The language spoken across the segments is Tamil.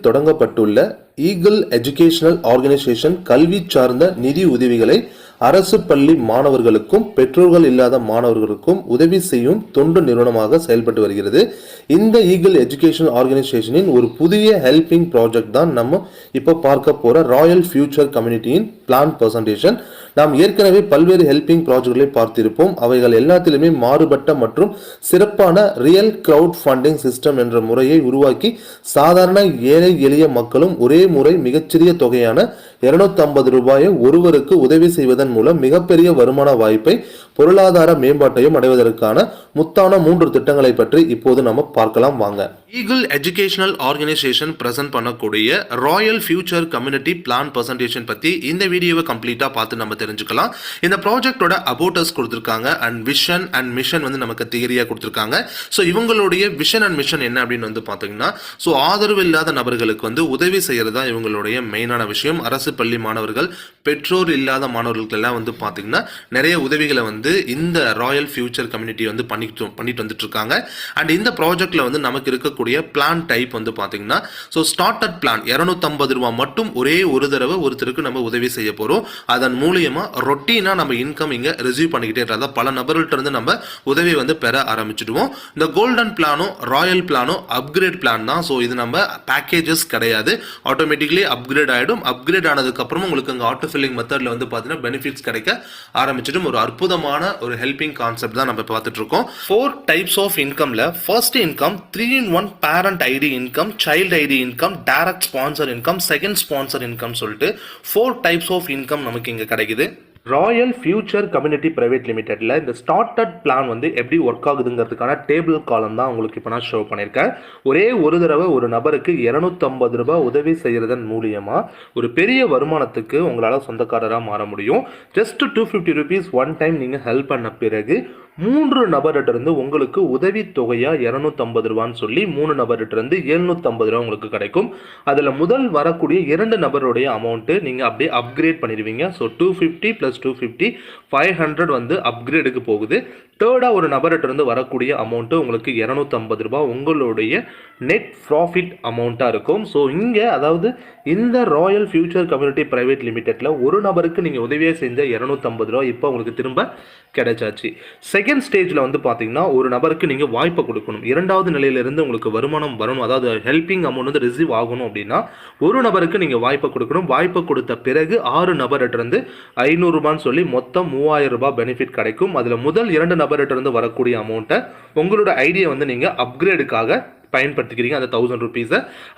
தொடங்கப்பட்டுள்ள ஈகிள் எஜுகேஷனல் ஆர்கனைசேஷன் கல்வி சார்ந்த நிதி உதவிகளை அரசு பள்ளி மாணவர்களுக்கும் பெற்றோர்கள் இல்லாத மாணவர்களுக்கும் உதவி செய்யும் தொண்டு நிறுவனமாக செயல்பட்டு வருகிறது. இந்த ஈகிள் எஜுகேஷன் ஆர்கனைசேஷனின் ஒரு புதிய ஹெல்பிங் ப்ராஜெக்ட் தான் நம்ம இப்போ பார்க்க போற ராயல் ஃபியூச்சர் கம்யூனிட்டியின் பிளான் பிரசன்டேஷன். நாம் ஏற்கனவே பல்வேறு ஹெல்பிங் ப்ராஜெக்ட்களை பார்த்திருப்போம். அவைகள் எல்லாத்திலுமே மாறுபட்ட மற்றும் சிறப்பான ரியல் கிரவுட் ஃபண்டிங் சிஸ்டம் என்ற முறையை உருவாக்கி சாதாரண ஏழை எளிய மக்களும் ஒரே முறை மிகச்சிறிய தொகையான 250 ரூபாயை ஒருவருக்கு உதவி செய்வதன் மூலம் மிகப்பெரிய வருமான வாய்ப்பை பொருளாதார மேம்பாட்டையும் அடைவதற்கான முத்தான 3 திட்டங்களை பற்றி இப்போது நம்ம பார்க்கலாம் வாங்க. ஈகிள் எஜுகேஷனல் ஆர்கனைசேஷன் பிரசன்ட் பண்ணக்கூடிய Royal future community plan presentation பத்தி இந்த வீடியோவை கம்ப்ளீட்டா பார்த்து நம்ம தெரிஞ்சுக்கலாம். இந்த ப்ராஜெக்டோட அபோட்டஸ் கொடுத்திருக்காங்க அண்ட் விஷன் அண்ட் மிஷன் வந்து நமக்கு தியரியா கொடுத்திருக்காங்க. ஸோ இவங்களுடைய விஷன் அண்ட் மிஷன் என்ன அப்படின்னு வந்து பார்த்தீங்கன்னா, ஸோ ஆதரவு இல்லாத நபர்களுக்கு வந்து உதவி செய்யறதா இவங்களுடைய மெயினான விஷயம். அரசு பள்ளி மாணவர்கள், பெற்றோர் இல்லாத மாணவர்களுக்கு எல்லாம் வந்து பார்த்தீங்கன்னா நிறைய உதவிகளை வந்து இந்த ராயல் ஃபியூச்சர் கம்யூனிட்டி வந்து பண்ணிட்டு வந்துட்டு இருக்காங்க. அண்ட் இந்த ப்ராஜெக்ட்ல வந்து நமக்கு இருக்கக்கூடிய பிளான் டைப் வந்து பாத்தீங்கன்னா, சோ ஸ்டார்டர் பிளான் 250 ரூபாய் மட்டும் ஒரே ஒரு தடவை ஒருத்தருக்கு நம்ம உதவி செய்ய போறோம். அதன் மூலியமா ரொட்டீனா நம்ம இன்கம் இங்க ரிசீவ் பண்ணிக்கிட்டே இருந்தா பல நபர்கள்ட்ட இருந்து நம்ம உதவி வந்து பெற ஆரம்பிச்சிடுவோம். இந்த கோல்டன் பிளானும் ராயல் பிளானும் அப்கிரேட் பிளான் தான். சோ இது நம்ம பேக்கேஜஸ் கிடையாது, ஆட்டோமேட்டிக்கலி அப்கிரேட் ஆயிடும். அப்கிரேட் ஆனதுக்கு அப்புறம் உங்களுக்கு அங்க ஆட்டோ ஃபில்லிங் மெத்தட்ல வந்து பாத்தீங்கன்னா பெனிஃபிட்ஸ் கிடைக்க ஆரம்பிச்சிடும். ஒரு அற்புதமான ஒரு ஹெல்பிங் கான்செப்ட் தான் நம்ம பார்த்துட்டு இருக்கோம். 4 டைப்ஸ் ஆஃப் இன்கம்ல first income 3-in-1 parent ID income, child ID income, direct sponsor income, second sponsor income சொல்லிட்டு 4 types of income நமக்கு இங்க கிடைக்குது. ராயல் ஃபியூச்சர் கம்யூனிட்டி பிரைவேட் லிமிடெட்ல இந்த ஸ்டார்டட் பிளான் வந்து எப்படி ஒர்க் ஆகுதுங்கிறதுக்கான டேபிள் காலம் தான் உங்களுக்கு இப்போ நான் ஷோ பண்ணியிருக்கேன். ஒரே ஒரு தடவை ஒரு நபருக்கு 250 ரூபாய் உதவி செய்யறதன் மூலியமா ஒரு பெரிய வருமானத்துக்கு உங்களால் சொந்தக்காரராக மாற முடியும். ஜஸ்ட் 250 rupees ஒன் டைம் நீங்கள் ஹெல்ப் பண்ண பிறகு 3 நபர்கிட்ட இருந்து உங்களுக்கு உதவி தொகையா 250 ரூபான்னு சொல்லி 3 நபர்கிட்ட இருந்து 750 ரூபாய் உங்களுக்கு கிடைக்கும். அதுல முதல் வரக்கூடிய 2 நபருடைய அமௌண்ட் நீங்க அப்படியே அப்கிரேட் பண்ணிடுவீங்க. ஸோ 250 + 250 500 வந்து அப்கிரேடுக்கு போகுது. தேர்டா ஒரு நபர்கிட்ட இருந்து வரக்கூடிய அமௌண்ட் உங்களுக்கு 250 ரூபாய் உங்களுடைய நெட் ப்ராஃபிட் அமௌண்ட்டா இருக்கும். ஸோ இங்க அதாவது இந்த ராயல் ஃபியூச்சர் கம்யூனிட்டி பிரைவேட் லிமிடெட்ல ஒரு நபருக்கு நீங்க உதவியை செஞ்ச 250 ரூபாய் இப்போ உங்களுக்கு திரும்ப கிடைச்சாச்சு. செகண்ட் ஸ்டேஜில் வந்து பார்த்தீங்கன்னா ஒரு நபருக்கு நீங்கள் வாய்ப்பை கொடுக்கணும். 2வது நிலையிலிருந்து உங்களுக்கு வருமானம் வரணும், அதாவது ஹெல்பிங் அமௌண்ட் வந்து ரிசீவ் ஆகணும் அப்படின்னா ஒரு நபருக்கு நீங்கள் வாய்ப்பை கொடுக்கணும். வாய்ப்பை கொடுத்த பிறகு 6 நபர்கிட்ட 500 ரூபான்னு சொல்லி மொத்தம் 3000 ரூபாய் பெனிஃபிட் கிடைக்கும். அதில் முதல் 2 நபர்கிட்ட வரக்கூடிய அமௌண்ட்டை உங்களோட ஐடியா வந்து நீங்கள் அப்கிரேடுக்காக பயன்படுத்திக்கிறீங்க, அந்த 1000 rupees.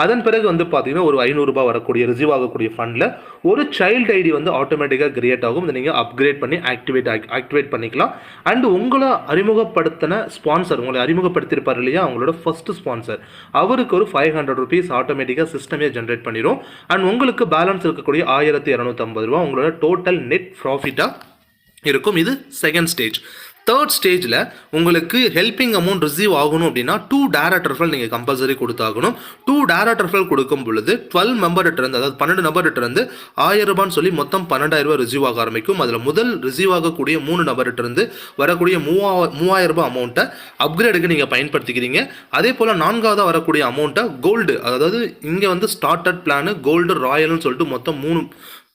அதன் பிறகு வந்து பார்த்தீங்கன்னா ஒரு 500 ரூபாய் வரக்கூடிய ரிசீவ் ஆகக்கூடிய ஃபண்டில் ஒரு சைல்டு ஐடி வந்து ஆட்டோமேட்டிக்காக கிரியேட் ஆகும். இதை நீங்கள் அப்கிரேட் பண்ணி ஆக்டிவேட் பண்ணிக்கலாம். அண்ட் உங்களை அறிமுகப்படுத்தின ஸ்பான்சர், உங்களை அறிமுகப்படுத்தியிருப்பார் இல்லையா, அவங்களோட ஃபர்ஸ்ட் ஸ்பான்சர், அவருக்கு ஒரு 500 rupees ஆட்டோமேட்டிக்காக சிஸ்டமே ஜென்ரேட் பண்ணிடும். அண்ட் உங்களுக்கு பேலன்ஸ் இருக்கக்கூடிய 1250 ரூபாய் உங்களோட டோட்டல் நெட் ப்ராஃபிட்டாக இருக்கும். இது செகண்ட் ஸ்டேஜ். தேர்ட் ஸ்டேஜில் உங்களுக்கு ஹெல்பிங் அமௌண்ட் ரிசீவ் ஆகணும் அப்படின்னா 2 டைரக்ட் ரெஃபரல் நீங்கள் கம்பல்சரி கொடுத்தாகணும். 2 டைரக்ட் ரெஃபரல் கொடுக்கும் பொழுது 12 மெம்பர்கிட்ட இருந்து, அதாவது 12 நபர்கிட்ட இருந்து 1000 ரூபான்னு சொல்லி மொத்தம் 12000 ரூபாய் ரிசீவ் ஆக ஆரம்பிக்கும். அதில் முதல் ரிசீவ் ஆகக்கூடிய 3 நபர்கிட்ட இருந்து வரக்கூடிய 3000 ரூபாய் அமௌண்ட்டை அப்கிரேடுக்கு நீங்கள் பயன்படுத்திக்கிறீங்க. அதே போல் 4வதாக வரக்கூடிய அமௌண்ட்டை கோல்டு, அதாவது இங்கே வந்து ஸ்டார்டட் பிளானு, கோல்டு, ராயல்னு சொல்லிட்டு மொத்தம் 3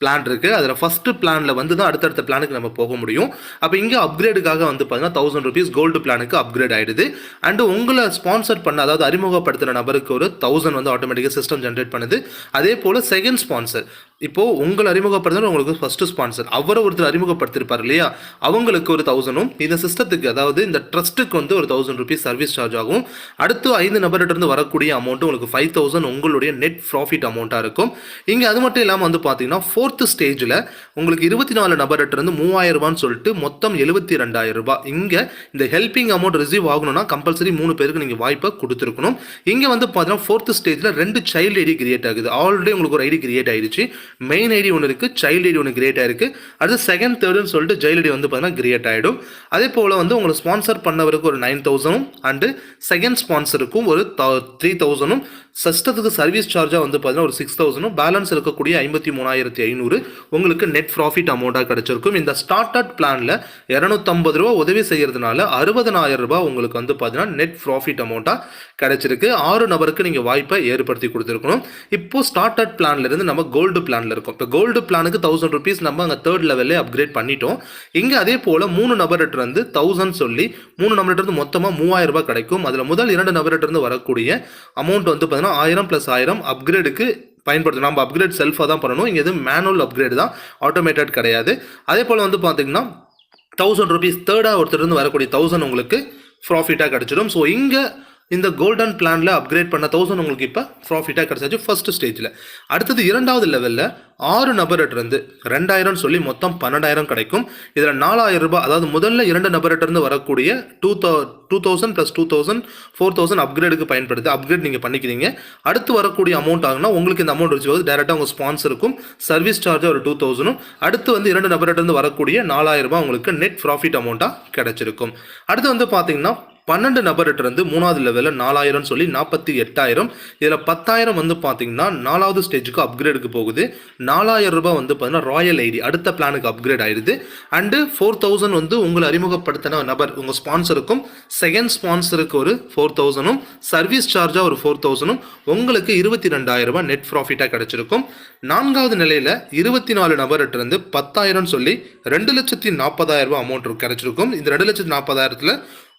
பிளான் இருக்குது. அதில் ஃபஸ்ட்டு பிளானில் வந்து தான் அடுத்தடுத்த பிளானுக்கு நம்ம போக முடியும். அப்போ இங்கே அப்கிரேடுக்காக வந்து பார்த்தீங்கன்னா 1000 rupees கோல்டு பிளானுக்கு அப்கிரேட் ஆகிடுது. அண்டு உங்களை ஸ்பான்சர் பண்ண, அதாவது அறிமுகப்படுத்துகிற நபருக்கு ஒரு 1000 வந்து ஆட்டோமேட்டிக்காக சிஸ்டம் ஜென்ரேட் பண்ணுது. அதே போல் செகண்ட் ஸ்பான்சர், இப்போது உங்களை அறிமுகப்படுத்துகிற உங்களுக்கு ஃபஸ்ட்டு ஸ்பான்சர், அவரை ஒருத்தர் அறிமுகப்படுத்திருப்பார் இல்லையா, அவங்களுக்கு ஒரு 1000ம், இந்த சிஸ்டத்துக்கு அதாவது இந்த ட்ரஸ்ட்டுக்கு வந்து ஒரு 1000 rupees சர்வீஸ் சார்ஜ் ஆகும். அடுத்து 5 நபர்கிட்ட இருந்து வரக்கூடிய அமௌண்ட்டு உங்களுக்கு 5000 உங்களுடைய நெட் ப்ராஃபிட் அமௌண்ட்டாக இருக்கும். இங்கே அது மட்டும் இல்லாமல் வந்து பார்த்தீங்கன்னா 4th ஸ்டேஜில் உங்களுக்கு 24 நபர்கிட்ட இருந்து 3000 ரூபான்னு சொல்லிட்டு மொத்தம் 72000 ரூபாய். இங்கே இந்த ஹெல்பிங் அமௌண்ட் ரிசீவ் ஆகணும்னா கம்பல்சரி 3 பேருக்கு நீங்கள் வாய்ப்பை கொடுத்துருக்கணும். இங்கே வந்து பார்த்தீங்கன்னா 4th ஸ்டேஜில் 2 சைல்டு ஐடி கிரியேட் ஆகுது. ஆல்ரெடி உங்களுக்கு ஒரு ஐடி கிரியேட் ஆயிடுச்சு. மெயின் ஐடி ஒன்று இருக்குது, சைல்டு ஐடி ஒன்று கிரியேட் ஆயிருக்கு. அடுத்து செகண்ட் தேர்டுன்னு சொல்லிட்டு ஜெயில் ஐடி வந்து பார்த்தீங்கன்னா கிரியேட் ஆகிடும். அதே போல் வந்து உங்களை ஸ்பான்சர் பண்ணவருக்கு ஒரு 9,000 அண்டு செகண்ட் ஸ்பான்சருக்கும் ஒரு 3,000, சிஸ்டத்துக்கு சர்வீஸ் சார்ஜாக வந்து பார்த்தீங்கன்னா ஒரு 6,000, பேலன்ஸ் இருக்கக்கூடிய 53,500 உங்களுக்கு நெட் ப்ராஃபிட் அமௌண்ட்டாக கிடைச்சிருக்கும். இந்த ஸ்டார்ட் அவுட் பிளானில் 250 ரூபா உதவி செய்கிறதுனால 60,000 ரூபாய் உங்களுக்கு வந்து பார்த்தீங்கன்னா நெட் ப்ராஃபிட் அமௌண்ட்டாக கிடைச்சிருக்கு. 6 நபருக்கு நீங்கள் வாய்ப்பை ஏற்படுத்தி கொடுத்துருக்கணும். இப்போ ஸ்டார்ட் அவுட் பிளான்லேருந்து நம்ம கோல்டு பிளானில் இருக்கோம். இப்போ கோல்டு பிளானுக்கு 1000 ருபீஸ் நம்ம அங்கே தேர்ட் லெவல்லே அப்கிரேட் பண்ணிட்டோம். இங்கே அதே போல் 3 நபர்கிட்ட இருந்து 1000 சொல்லி 3 நபர்கிட்ட இருந்து மொத்தமாக 3000 ரூபாய் கிடைக்கும். அதில் முதல் 2 நபர்கிட்ட இருந்து வரக்கூடிய அமௌண்ட் வந்து பார்த்தீங்கன்னா 1000 + 1000 அப்கிரேடுக்கு பயன்படுத்தணும். நம்ம அப்கிரேட் செல்ஃபாக தான் பண்ணணும். இங்கே எதுவும் மேனுவல் அப்கிரேட் தான், ஆட்டோமேட்டட் கிடையாது. அதே போல் வந்து பார்த்தீங்கன்னா 1000 ருபீஸ் தேர்டாக ஒருத்தர் இருந்து வரக்கூடிய 1000 உங்களுக்கு ப்ராஃபிட்டாக கிடைச்சிடும். ஸோ இங்கே இந்த கோல்டன் பிளானில் அப்கிரேட் பண்ண 1000 உங்களுக்கு இப்போ ப்ராஃபிட்டாக கிடச்சாச்சு ஃபர்ஸ்ட் ஸ்டேஜில். அடுத்தது 2வது லெவலில் 6 நபர்கிட்டருந்து 2000 சொல்லி மொத்தம் 12,000 கிடைக்கும். இதில் 4,000 ரூபாய், அதாவது முதல்ல 2 நபர்கிட்டருந்து வரக்கூடிய 2,000 + 2,000 4,000 அப்கிரேடுக்கு பயன்படுது. அப்கிரேட் நீங்கள் பண்ணிக்கிறீங்க. அடுத்து வரக்கூடிய அமௌண்ட் ஆகுனா உங்களுக்கு இந்த அமௌண்ட் வச்சு போது டேரெக்டாக உங்கள் ஸ்பான்சருக்கும் சர்வீஸ் சார்ஜாக ஒரு 2,000, அடுத்து வந்து 2 நபர்கிட்டருந்து வரக்கூடிய 4,000 ரூபாய் உங்களுக்கு நெட் ப்ராஃபிட் அமௌண்ட்டாக கிடைச்சிருக்கும். அடுத்து வந்து பார்த்தீங்கன்னா 12 நபர்கிட்ட இருந்து 3வது லெவலில் 4,000 சொல்லி 48,000. இதில் 10,000 வந்து பார்த்தீங்கன்னா 4வது ஸ்டேஜுக்கு அப்கிரேடுக்கு போகுது. 4,000 ரூபாய் வந்து பார்த்தீங்கன்னா ராயல் ஐடி அடுத்த பிளானுக்கு அப்கிரேட் ஆயிடுது. அண்டு 4,000 வந்து உங்களை அறிமுகப்படுத்தின நபர் உங்கள் ஸ்பான்சருக்கும் செகண்ட் ஸ்பான்சருக்கு ஒரு 4,000, சர்வீஸ் சார்ஜாக ஒரு 4,000, உங்களுக்கு 22,000 ரூபாய் நெட் ப்ராஃபிட்டாக கிடைச்சிருக்கும். 4வது நிலையில் 24 நபர்கிட்ட இருந்து 10,000 சொல்லி 2,40,000 ரூபாய் அமௌண்ட் கிடைச்சிருக்கும். இந்த 2,40,000த்தில்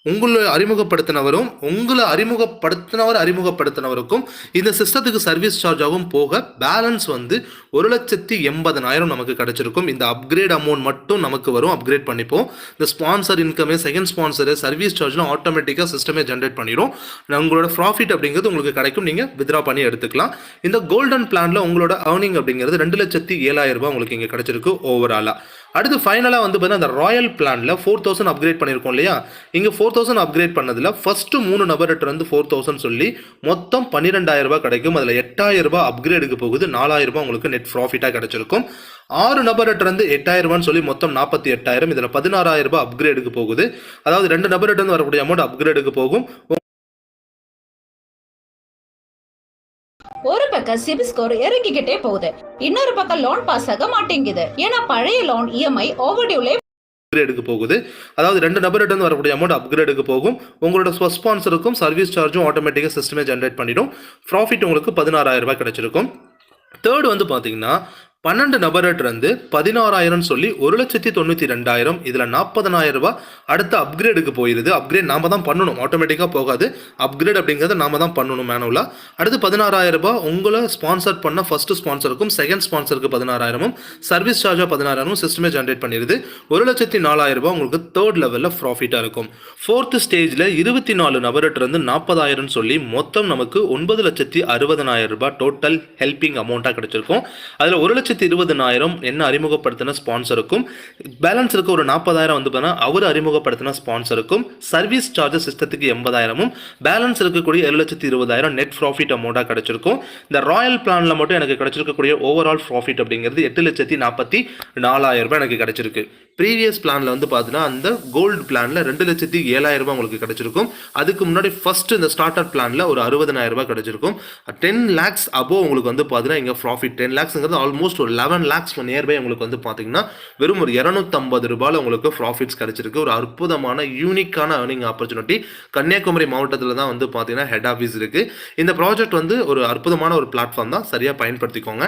உங்களை அறிமுகப்படுத்தினவருக்கும் இந்த சிஸ்டத்துக்கு சர்வீஸ் சார்ஜாகவும் போக பேலன்ஸ் வந்து 1,80,000 நமக்கு கிடைச்சிருக்கும். இந்த அப்கிரேட் அமௌண்ட் மட்டும் நமக்கு வரும். அப்கிரேட் பண்ணிப்போம். இந்த ஸ்பான்சர் இன்கமே, செகண்ட் ஸ்பான்சரு, சர்வீஸ் சார்ஜ்லாம் ஆட்டோமேட்டிக்காக சிஸ்டமே ஜென்ரேட் பண்ணிடும். உங்களோட ப்ராஃபிட் அப்படிங்கிறது உங்களுக்கு கிடைக்கும். நீங்கள் வித்ரா பண்ணி எடுத்துக்கலாம். இந்த கோல்டன் பிளானில் உங்களோட ஏர்னிங் அப்படிங்கிறது 2,07,000 ரூபாய் உங்களுக்கு இங்கே கிடைச்சிருக்கு ஓவராலாக. அடுத்து ஃபைனலாக வந்து பார்த்தீங்கன்னா அந்த ராயல் பிளானில் 4,000 அப்கிரேட் பண்ணியிருக்கோம் இல்லையா? இங்கே 4,000 அப்கிரேட் பண்ணதில் ஃபஸ்ட்டு 3 நபர்கிட்ட இருந்து 4,000 சொல்லி மொத்தம் 12,000 ரூபாய் கிடைக்கும். அதில் 8,000 ரூபாய் அப்கிரேடுக்கு போகுது. 4,000 ரூபாய் உங்களுக்கு நெட் ப்ராஃபிட்டாக கிடைச்சிருக்கும். 6 நபர்கிட்ட இருந்து 8,000 ரூபான்னு சொல்லி மொத்தம் 48,000. இதில் 16,000 ரூபாய் அப்கிரேடுக்கு போகுது. அதாவது 2 நபர்கிட்ட இருந்து வரக்கூடிய அமௌண்ட் அப்கிரேடுக்கு போகும். ஒரு பக்கம் சிபில் ஸ்கோர் இறங்கிக்கிட்டே போகுது, இன்னொரு பக்கம் லோன் பாஸ் ஆக மாட்டேங்குது. ஏன்னா பழைய லோன் இஎம்ஐ ஓவர்டியூலே அப்கிரேடுக்கு போகுது. அதாவது 2 நபர்கிட்ட இருந்து வரக்கூடிய அமௌண்ட் அப்கிரேடுக்கு போகும். உங்களோட ஸ்பான்சருக்கும் சர்வீஸ் சார்ஜும் ஆட்டோமேட்டிக்காக சிஸ்டமே ஜென்ரேட் பண்ணிடும். ப்ராஃபிட் உங்களுக்கு 16,000 ரூபாய் கிடைச்சிருக்கும். தேர்டு வந்து பார்த்தீங்கன்னா 12 நபர்கிட்ட இருந்து 16,000 சொல்லி 1,92,000. இதில் 40,000 ரூபாய் அடுத்த அப்கிரேடுக்கு போயிடுது. அப்கிரேட் நாம தான் பண்ணணும், ஆட்டோமேட்டிக்காக போகாது. அப்கிரேட் அப்படிங்கிறத நாம தான் பண்ணணும் மேனுவலாக. அடுத்து 16,000 ரூபாய் உங்களை ஸ்பான்சர் பண்ண ஃபர்ஸ்ட் ஸ்பான்சருக்கும் செகண்ட் ஸ்பான்சருக்கு 16,000, சர்வீஸ் சார்ஜாக 16,000 சிஸ்டமே ஜென்ரேட் பண்ணிடுது. 1,04,000 ரூபாய் உங்களுக்கு தேர்ட் லெவலில் ப்ராஃபிட்டாக இருக்கும். ஃபோர்த் ஸ்டேஜில் 24 நபர்கிட்ட இருந்து 40,000 சொல்லி மொத்தம் நமக்கு 9,60,000 ரூபாய் டோட்டல் ஹெல்பிங் அமௌண்ட்டாக கிடைச்சிருக்கும். அதில் 1,20,000 என்ன அறிமுகப்படுத்தின ஸ்பான்சருக்கும், பேலன்ஸ் இருக்க ஒரு 40,000 வந்து பார்த்தீங்கன்னா அவர் அறிமுகப்படுத்தின ஸ்பான்சருக்கும், சர்வீஸ் சார்ஜஸ் சிஸ்டத்துக்கு 80,000, பேலன்ஸ் இருக்கக்கூடிய 7,20,000 நெட் ப்ராஃபிட் அமௌண்ட்டாக கிடைச்சிருக்கும். இந்த ராயல் பிளானில் மட்டும் எனக்கு கிடைச்சிருக்கக்கூடிய ஓவரால் ப்ராஃபிட் அப்படிங்கிறது 8,44,000 ரூபாய் எனக்கு கிடைச்சிருக்கு. ப்ரீவியஸ் பிளானில் வந்து பார்த்தீங்கன்னா அந்த கோல்டு பிளானில் 2,07,000 ரூபாய் உங்களுக்கு கிடைச்சிருக்கும். அதுக்கு முன்னாடி ஃபர்ஸ்ட் இந்த ஸ்டார்ட் அப் பிளானில் ஒரு 60,000 ரூபாய் கிடைச்சிருக்கும். 10 lakhs அபோவ் உங்களுக்கு வந்து பார்த்தீங்கன்னா இங்கே ப்ராஃபிட் 10 lakhsங்கிறது ஆல்மோஸ்ட் ஒரு 11 lakhs நியர்பை உங்களுக்கு வந்து பார்த்தீங்கன்னா வெறும் ஒரு 250 ரூபாயில் உங்களுக்கு ப்ராஃபிட்ஸ் கிடைச்சிருக்கு. ஒரு அற்புதமான யூனிக்கான ஏர்னிங் ஆப்பர்ச்சுனிட்டி. கன்னியாகுமரி மாவட்டத்தில் தான் வந்து பார்த்தீங்கன்னா ஹெட் ஆஃபீஸ் இருக்குது. இந்த ப்ராஜெக்ட் வந்து ஒரு அற்புதமான ஒரு பிளாட்ஃபார்ம் தான், சரியாக பயன்படுத்திக்கோங்க.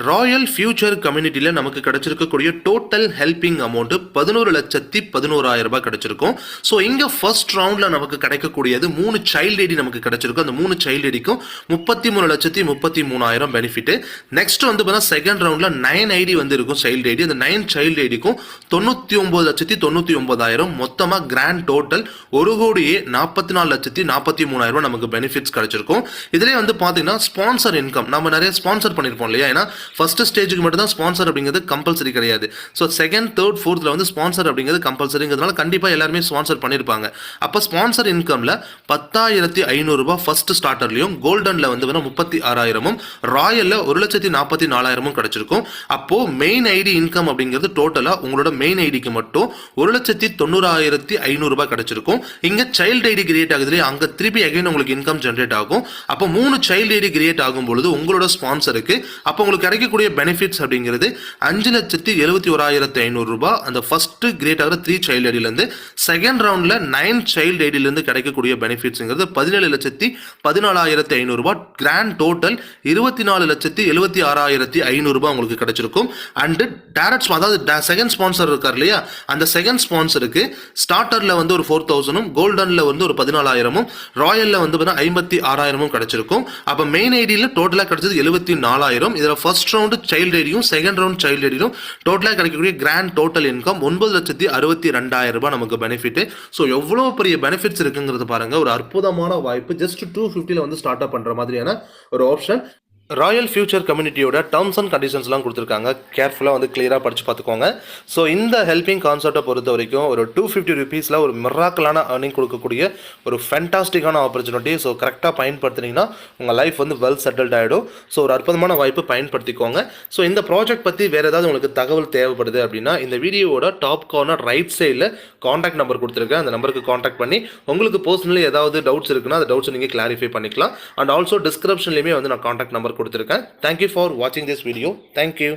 ராயல் ஃபியூச்சர் கம்யூனிட்டியில் நமக்கு கிடைச்சிருக்கக்கூடிய டோட்டல் ஹெல்பிங் அமௌண்ட் 11,11,000 ரூபாய் கிடைச்சிருக்கும். ஸோ இங்கே ஃபர்ஸ்ட் ரவுண்டில் நமக்கு கிடைக்கக்கூடியது 3 சைல்டு ஐடி நமக்கு கிடைச்சிருக்கும். அந்த 3 சைல்டு ஐடிக்கும் 33,33,000 பெனிஃபிட். நெக்ஸ்ட் வந்து பார்த்தீங்கன்னா செகண்ட் ரவுண்டில் 9 ஐடி வந்து இருக்கும் சைல்டு ஐடி. அந்த 9 சைல்டு ஐடிக்கும் 99,99,000 மொத்தமாக கிராண்ட் டோட்டல் 1,44,43,000 நமக்கு பெனிஃபிட்ஸ் கிடைச்சிருக்கும். இதிலே வந்து பார்த்தீங்கன்னா ஸ்பான்சர் இன்கம் நம்ம நிறைய ஸ்பான்சர் பண்ணியிருப்போம் இல்லையா? ஏன்னா ஃபர்ஸ்ட் ஸ்டேஜுக்கு மட்டும் தான் ஸ்பான்சர் அப்படிங்கிறது கம்பல்சரி கிடையாது. ஸோ செகண்ட், தேர்ட், ஃபோர்த்தில் வந்து ஸ்பான்சர் அப்படிங்கிறது கம்பல்சரிங்கிறதுனால கண்டிப்பாக எல்லாருமே ஸ்பான்சர் பண்ணியிருப்பாங்க. அப்போ ஸ்பான்சர் இன்கமில் 10,500 ரூபாய் ஃபர்ஸ்ட் ஸ்டார்டர்லையும், கோல்டனில் வந்து 36,000, ராயலில் 1,44,000 கிடைச்சிருக்கும். அப்போது மெயின் ஐடி இன்கம் அப்படிங்கிறது டோட்டலாக உங்களோட மெயின் ஐடிக்கு மட்டும் 1,90,500 ரூபாய் கிடைச்சிருக்கும். இங்கே சைல்டு ஐடி கிரியேட் ஆகுது, அங்கே திருப்பி அகைன் உங்களுக்கு இன்கம் ஜென்ரேட் ஆகும். அப்போ 3 சைல்டு ஐடி கிரியேட் ஆகும் பொழுது உங்களோட ஸ்பான்சருக்கு அப்போ உங்களுக்கு கிடைக்கக்கூடிய பெனிஃபிட்ஸ் அப்படிங்கிறது 5,71,500 ரூபாய் அந்த ஃபர்ஸ்ட் கிரியேட் ஆகிற 3 சைல்டு ஐடியிலேருந்து, செகண்ட் ரவுண்டில் 9 சைல்டு ஐடியிலேருந்து கிடைக்கக்கூடிய பெனிஃபிட்ஸ்ங்கிறது 17,14,500 ரூபாய். கிராண்ட் டோட்டல் 24,76,500 ரூபாய் உங்களுக்கு கிடைச்சிருக்கும். அண்ட் டைரக்ட் அதாவது செகண்ட் ஸ்பான்சர் இருக்கார் இல்லையா, அந்த செகண்ட் ஸ்பான்சருக்கு ஸ்டார்டர்ல வந்து ஒரு 4,000, கோல்டன்ல வந்து ஒரு 14,000, ராயல்ல வந்து 56,000 கிடைச்சிருக்கும். அப்ப மெயின் ஐடியில டோட்டலா கிடைச்சது 74,000. இதுல ஃபர்ஸ்ட் ரவுண்ட் சைல்டு ஐடியும் செகண்ட் ரவுண்ட் சைல்டு ஐடியும் டோட்டலா கிடைக்கக்கூடிய கிராண்ட் டோட்டல் இன்கம் 9,62,000 ரூபாய் நமக்கு பெனிஃபிட். ஸோ எவ்வளவு பெரிய பெனிஃபிட்ஸ் இருக்குங்கிறது பாருங்க. ஒரு அற்புதமான வாய்ப்பு. ஜஸ்ட் 250 வந்து ஸ்டார்ட் அப் பண்ற மாதிரியான ஒரு ஆப்ஷன். ராயல் ஃபியூச்சர் கம்யூனிட்டியோட டேர்ம்ஸ் அண்ட் கண்டிஷன்ஸ்லாம் கொடுத்துருக்காங்க. கேர்ஃபுல்லாக வந்து கிளியராக படித்து பார்த்துக்கோங்க. ஸோ இந்த ஹெல்பிங் கான்செப்டை பொறுத்த வரைக்கும் ஒரு 250 ருபீஸில் ஒரு மிராக்கலான ஏர்னிங் கொடுக்கக்கூடிய ஒரு ஃபேண்டாஸ்டிக்கான ஆப்பர்ச்சுனிட்டி. ஸோ கரெக்டாக பயன்படுத்தினீங்கன்னா உங்கள் லைஃப் வந்து வெல் செட்டில்ட் ஆகிடும். ஸோ ஒரு அற்புதமான வாய்ப்பு, பயன்படுத்திக்கோங்க. ஸோ இந்த ப்ராஜெக்ட் பற்றி வேறு ஏதாவது உங்களுக்கு தகவல் தேவைப்படுது அப்படின்னா இந்த வீடியோவோட டாப் கார்னர் ரைட் சைடில் காண்டாக்ட் நம்பர் கொடுத்துருக்கேன். அந்த நம்பருக்கு காண்டாக்ட் பண்ணி உங்களுக்கு பர்சனலி ஏதாவது டவுட்ஸ் இருக்குன்னா அந்த டவுட்ஸ் நீங்கள் கிளாரிஃபை பண்ணிக்கலாம். அண்ட் ஆல்சோ டிஸ்கிரிப்ஷன்லேயுமே வந்து நான் காண்டாக்ட் நம்பர் கொடுத்துருக்கேன். Thank you for watching this video. Thank you.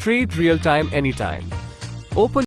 Trade real time anytime. Open